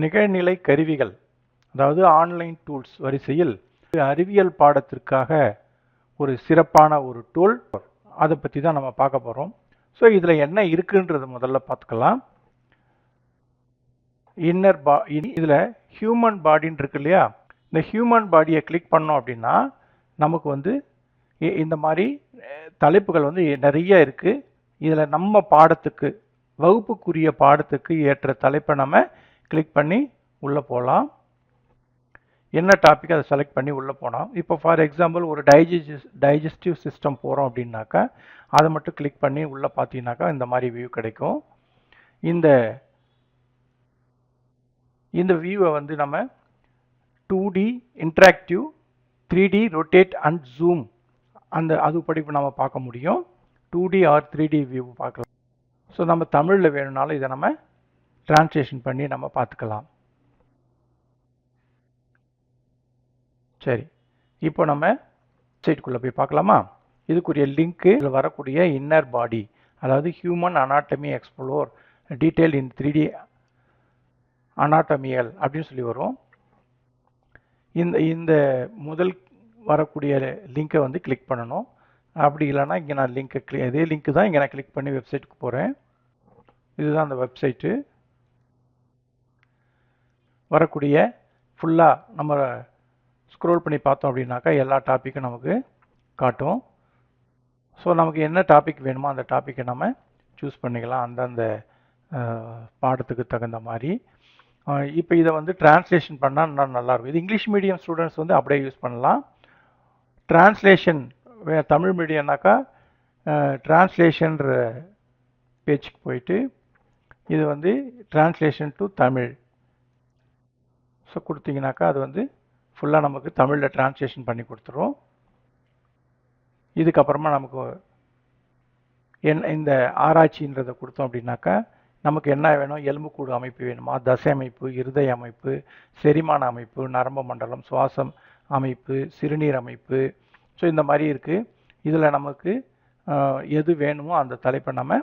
நிகழ்நிலை கருவிகள், அதாவது ஆன்லைன் டூல்ஸ் வரிசையில் அறிவியல் பாடத்திற்காக ஒரு சிறப்பான ஒரு டூல், அதை பற்றி தான் நம்ம பார்க்க போகிறோம். ஸோ இதில் என்ன இருக்குன்றது முதல்ல பார்த்துக்கலாம். இதில் ஹியூமன் பாடின்னு இருக்கு இல்லையா, இந்த ஹியூமன் பாடியை கிளிக் பண்ணோம் அப்படின்னா நமக்கு வந்து இந்த மாதிரி தலைப்புகள் வந்து நிறைய இருக்குது. இதில் நம்ம பாடத்துக்கு, வகுப்புக்குரிய பாடத்துக்கு ஏற்ற தலைப்பை நம்ம கிளிக் பண்ணி உள்ளே போகலாம். என்ன டாபிக் அதை செலக்ட் பண்ணி உள்ளே போனோம். இப்போ ஃபார் எக்ஸாம்பிள் ஒரு டைஜஸ்டிவ் சிஸ்டம் போகிறோம் அப்படின்னாக்கா அதை மட்டும் கிளிக் பண்ணி உள்ளே பார்த்தீங்கன்னாக்கா இந்த மாதிரி வியூ கிடைக்கும். இந்த வியூவை வந்து நம்ம 2D interactive, 3D rotate and zoom அதுபடி நம்ம பார்க்க முடியும். 2D ஆர் 3D வியூ பார்க்கலாம். ஸோ நம்ம தமிழில் வேணும்னாலும் இதை நம்ம டிரான்ஸ்லேஷன் பண்ணி நம்ம பார்த்துக்கலாம். சரி, இப்போ நம்ம வெப்சைட்டுக்குள்ளே போய் பார்க்கலாமா? இதுக்குரிய லிங்க்கு இதில் வரக்கூடிய இன்னர் பாடி, அதாவது ஹியூமன் அனாட்டமி எக்ஸ்ப்ளோர் டீட்டெயில் இன் 3D அனாட்டமியல் அப்படின்னு சொல்லி வரும். இந்த முதல் வரக்கூடிய லிங்கை வந்து கிளிக் பண்ணணும். அப்படி இல்லைன்னா இங்கே நான் இதே லிங்க்கு தான் இங்கே நான் கிளிக் பண்ணி வெப்சைட்டுக்கு போகிறேன். இதுதான் அந்த வெப்சைட்டு. வரக்கூடிய ஃபுல்லாக நம்ம ஸ்க்ரோல் பண்ணி பார்த்தோம் அப்படின்னாக்கா எல்லா டாப்பிக்கும் நமக்கு காட்டும். ஸோ நமக்கு என்ன டாபிக் வேணுமோ அந்த டாப்பிக்கை நம்ம சூஸ் பண்ணிக்கலாம் அந்தந்த பாடத்துக்கு தகுந்த மாதிரி. இப்போ இதை வந்து டிரான்ஸ்லேஷன் பண்ணால் நல்லாயிருக்கும். இது இங்கிலீஷ் மீடியம் ஸ்டூடெண்ட்ஸ் வந்து அப்படியே யூஸ் பண்ணலாம். டிரான்ஸ்லேஷன் தமிழ் மீடியம்னாக்கா டிரான்ஸ்லேஷன்ற பேஜுக்கு போயிட்டு இது வந்து டிரான்ஸ்லேஷன் டு தமிழ் ஸோ கொடுத்தீங்கன்னாக்கா அது வந்து ஃபுல்லாக நமக்கு தமிழில் டிரான்ஸ்லேஷன் பண்ணி கொடுத்துரும். இதுக்கப்புறமா நமக்கு இந்த ஆராய்ச்சின்றதை கொடுத்தோம் அப்படின்னாக்கா நமக்கு என்ன வேணும், எலும்புக்கூடு அமைப்பு வேணுமா, தசை அமைப்பு, இருதய அமைப்பு, செரிமான அமைப்பு, நரம்பு மண்டலம், சுவாசம் அமைப்பு, சிறுநீர் அமைப்பு, ஸோ இந்த மாதிரி இருக்குது. இதில் நமக்கு எது வேணுமோ அந்த தலைப்பை நம்ம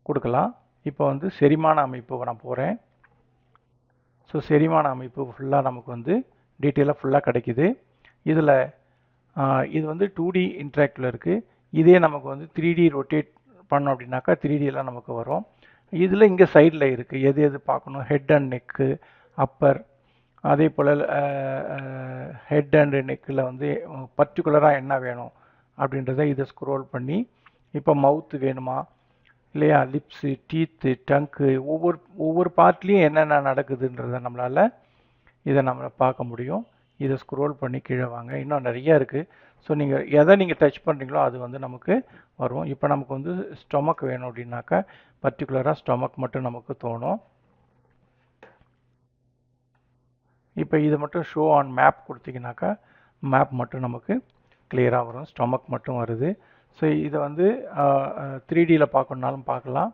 கொடுக்கலாம். இப்போ வந்து செரிமான அமைப்பு நான் போகிறேன். ஸோ செரிமான அமைப்பு ஃபுல்லாக நமக்கு வந்து டீட்டெயிலாக ஃபுல்லாக கிடைக்குது. இது வந்து 2D இன்ட்ராக்டில் இருக்குது. இதே நமக்கு வந்து 3D ரொட்டேட் பண்ணோம் அப்படின்னாக்கா 3Dலாம் நமக்கு வரும். இதில் இங்கே சைடில் இருக்குது எது எது பார்க்கணும், ஹெட் அண்ட் நெக்கு, அப்பர், அதே போல் ஹெட் அண்ட் நெக்கில் வந்து பர்டிகுலராக என்ன வேணும் அப்படின்றத இதை ஸ்க்ரோல் பண்ணி இப்போ மவுத்து வேணுமா இல்லையா, லிப்ஸு, டீத்து, டங்க்கு, ஒவ்வொரு பார்ட்லேயும் என்னென்ன நடக்குதுன்றதை நம்மளால் நம்ம பார்க்க முடியும். இதை ஸ்க்ரோல் பண்ணி கீழே வாங்க, இன்னும் நிறையா இருக்குது. ஸோ எதை நீங்கள் டச் பண்ணுறீங்களோ அது வந்து நமக்கு வரும். இப்போ நமக்கு வந்து ஸ்டொமக் வேணும் அப்படின்னாக்கா பர்டிகுலராக ஸ்டொமக் மட்டும் நமக்கு தோணும். இப்போ இதை மட்டும் ஷோ ஆன் மேப் கொடுத்தீங்கன்னாக்கா மேப் மட்டும் நமக்கு கிளியராக வரும், ஸ்டொமக் மட்டும் வருது. ஸோ இதை வந்து 3Dயில் பார்க்கணுன்னாலும் பார்க்கலாம்.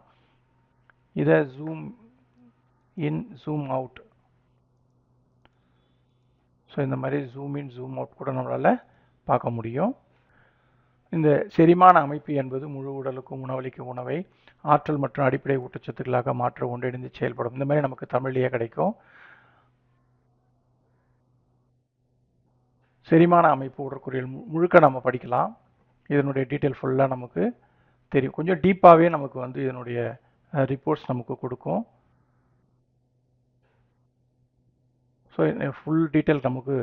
இதை zoom in, zoom out, so இந்த மாதிரி ஜூம் இன், ஜூம் அவுட் கூட நம்மளால் பார்க்க முடியும். இந்த செரிமான அமைப்பு என்பது முழு உடலுக்கும் உணவளிக்கும் உணவை ஆற்றல் மற்றும் அடிப்படை ஊட்டச்சத்துக்களாக மாற்ற ஒன்றிணைந்து செயல்படும். இந்த மாதிரி நமக்கு தமிழ்லேயே கிடைக்கும். செரிமான அமைப்பு உடற்கூறியல் முழுக்க நம்ம படிக்கலாம். இதனுடைய டீட்டெயில் ஃபுல்லாக நமக்கு தெரியும். கொஞ்சம் டீப்பாகவே நமக்கு வந்து இதனுடைய ரிப்போர்ட்ஸ் நமக்கு கொடுக்கும். ஸோ ஃபுல் டீட்டெயில் நமக்கு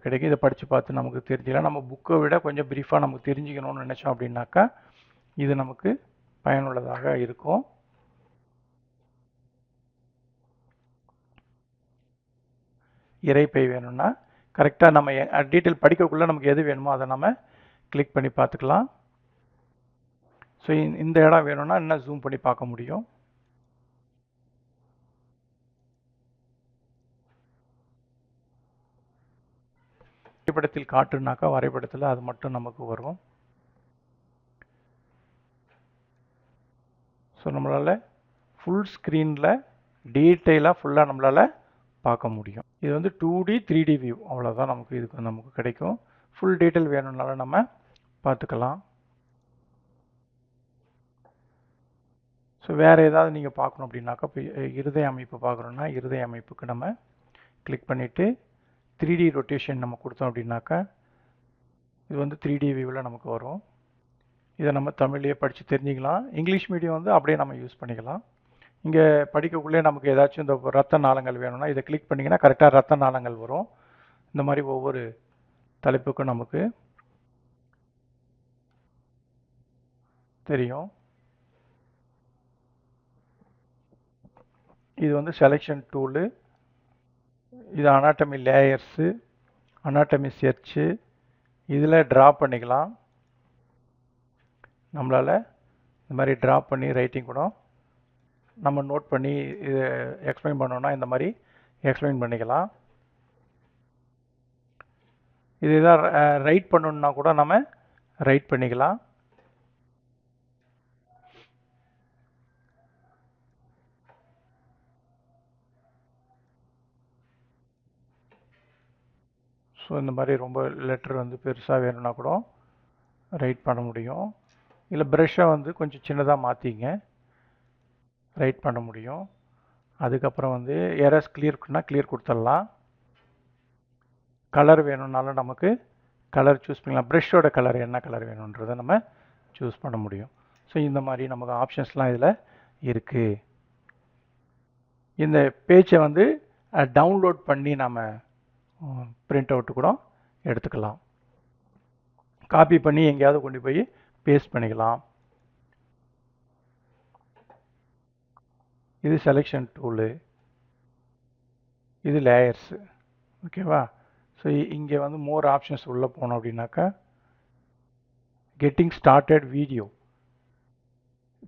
கிடைக்கும். இதை படித்து பார்த்து நமக்கு தெரிஞ்சுக்கலாம். நம்ம புக்கை விட கொஞ்சம் ப்ரீஃபாக நமக்கு தெரிஞ்சுக்கணும்னு நினச்சோம் அப்படின்னாக்கா இது நமக்கு பயனுள்ளதாக இருக்கும். இரைப்பை வேணும்னா கரெக்டாக நம்ம டீட்டெயில் படிக்கக்குள்ளே நமக்கு எது வேணுமோ அதை நம்ம கிளிக் பண்ணி பார்த்துக்கலாம். ஸோ இந்த இடம் வேணும்னா இன்னும் ஜூம் பண்ணி பார்க்க முடியும். வரைபடத்தில் காட்டுனாக்கா வரைபடத்தில் அது மட்டும் நமக்கு வரும். ஸோ நம்மளால் ஃபுல் ஸ்க்ரீனில் டீட்டெயிலாக ஃபுல்லாக நம்மளால் பார்க்க முடியும். இது வந்து 2D 3D வியூ, அவ்வளோதான் நமக்கு கிடைக்கும். ஃபுல் டீட்டெயில் வேணும்னாலும் நம்ம பார்த்துக்கலாம். ஸோ வேறு ஏதாவது நீங்கள் பார்க்கணும் அப்படின்னாக்கா இப்போ இருதய அமைப்பு பார்க்குறோன்னா இருதய அமைப்புக்கு நம்ம கிளிக் பண்ணிவிட்டு 3D ரொட்டேஷன் நம்ம கொடுத்தோம் அப்படின்னாக்கா இது வந்து 3D வியூவில் நமக்கு வரும். இதை நம்ம தமிழ்லேயே படித்து தெரிஞ்சிக்கலாம். இங்கிலீஷ் மீடியம் வந்து அப்படியே நம்ம யூஸ் பண்ணிக்கலாம். இங்கே படிக்கக்குள்ளே நமக்கு ஏதாச்சும் இந்த ரத்த நாளங்கள் வேணும்னா இதை கிளிக் பண்ணிங்கன்னா கரெக்டாக ரத்த நாளங்கள் வரும். இந்த மாதிரி ஒவ்வொரு தலைப்புக்கும் நமக்கு தெரியும். இது வந்து செலெக்ஷன் டூலு, இது அனாட்டமி லேயர்ஸு, அனாட்டமி சர்ச்சு, இதில் ட்ரா பண்ணிக்கலாம். நம்மளால் இந்த மாதிரி ட்ரா பண்ணி ரைட்டிங் கூட நம்ம நோட் பண்ணி இது எக்ஸ்பிளைன் பண்ணோன்னா இந்த மாதிரி எக்ஸ்பிளைன் பண்ணிக்கலாம். இது எதாவது ரைட் பண்ணணுன்னா கூட நம்ம ரைட் பண்ணிக்கலாம். ஸோ இந்த மாதிரி ரொம்ப லெட்டர் வந்து பெருசாக வேணும்னா கூட ரைட் பண்ண முடியும். இல்லை ப்ரெஷ்ஷை வந்து கொஞ்சம் சின்னதாக மாற்றிங்க, ரைட் பண்ண முடியும். அதுக்கப்புறம் வந்து எரர்ஸ் கிளியர்னா கிளியர் கொடுத்துடலாம். கலர் வேணும்னாலும் நமக்கு கலர் சூஸ் பண்ணிக்கலாம். ப்ரெஷ்ஷோட கலர் என்ன கலர் வேணுன்றதை நம்ம சூஸ் பண்ண முடியும். ஸோ இந்த மாதிரி நமக்கு ஆப்ஷன்ஸ்லாம் இதில் இருக்குது. இந்த பேஜை வந்து டவுன்லோட் பண்ணி நம்ம பிரிண்ட் அவுட்டு கூட எடுத்துக்கலாம். காப்பி பண்ணி எங்கேயாவது கொண்டு போய் பேஸ்ட் பண்ணிக்கலாம். இது செலெக்ஷன் டூலு, இது லேயர்ஸு. ஓகேவா? ஸோ இங்கே வந்து மோர் ஆப்ஷன்ஸ் உள்ளே போனோம் அப்படின்னாக்கா getting started video,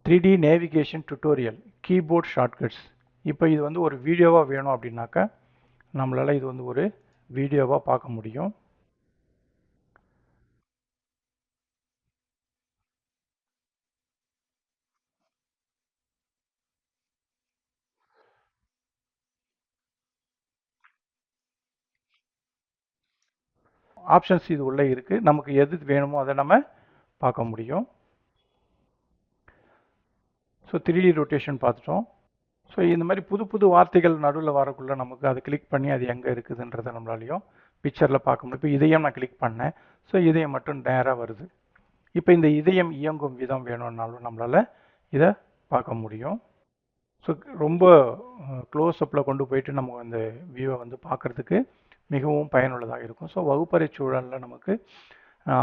3D navigation tutorial, keyboard shortcuts. இப்போ இது வந்து ஒரு வீடியோவாக வேணும் அப்படின்னாக்கா நம்மளால் இது வந்து ஒரு வீடியோவாக பார்க்க முடியும். ஆப்ஷன்ஸ் இது உள்ளே இருக்குது. நமக்கு எது வேணுமோ அதை நம்ம பார்க்க முடியும். ஸோ 3D ரொட்டேஷன் பார்த்துட்டோம். ஸோ இந்த மாதிரி புது புது வார்த்தைகள் நடுவில் வரக்குள்ளே நமக்கு அதை கிளிக் பண்ணி அது எங்கே இருக்குதுன்றதை நம்மளாலையும் பிக்சரில் பார்க்க முடியும். இப்போ இதயம் நான் கிளிக் பண்ணேன். ஸோ இதயம் மட்டும் நேராக வருது. இப்போ இந்த இதயம் இயங்கும் விதம் வேணும்னாலும் நம்மளால் இதை பார்க்க முடியும். ஸோ ரொம்ப க்ளோஸ்அப்பில் கொண்டு போயிட்டு நம்ம அந்த வியூவை வந்து பார்க்குறதுக்கு மிகவும் பயனுள்ளதாக இருக்கும். ஸோ வகுப்பறை சூழலில் நமக்கு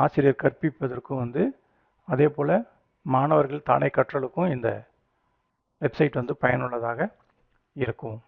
ஆசிரியர் கற்பிப்பதற்கும் வந்து அதே போல் மாணவர்கள் தானே கற்றலுக்கும் இந்த வெப்சைட் வந்து பயனுள்ளதாக இருக்கும்.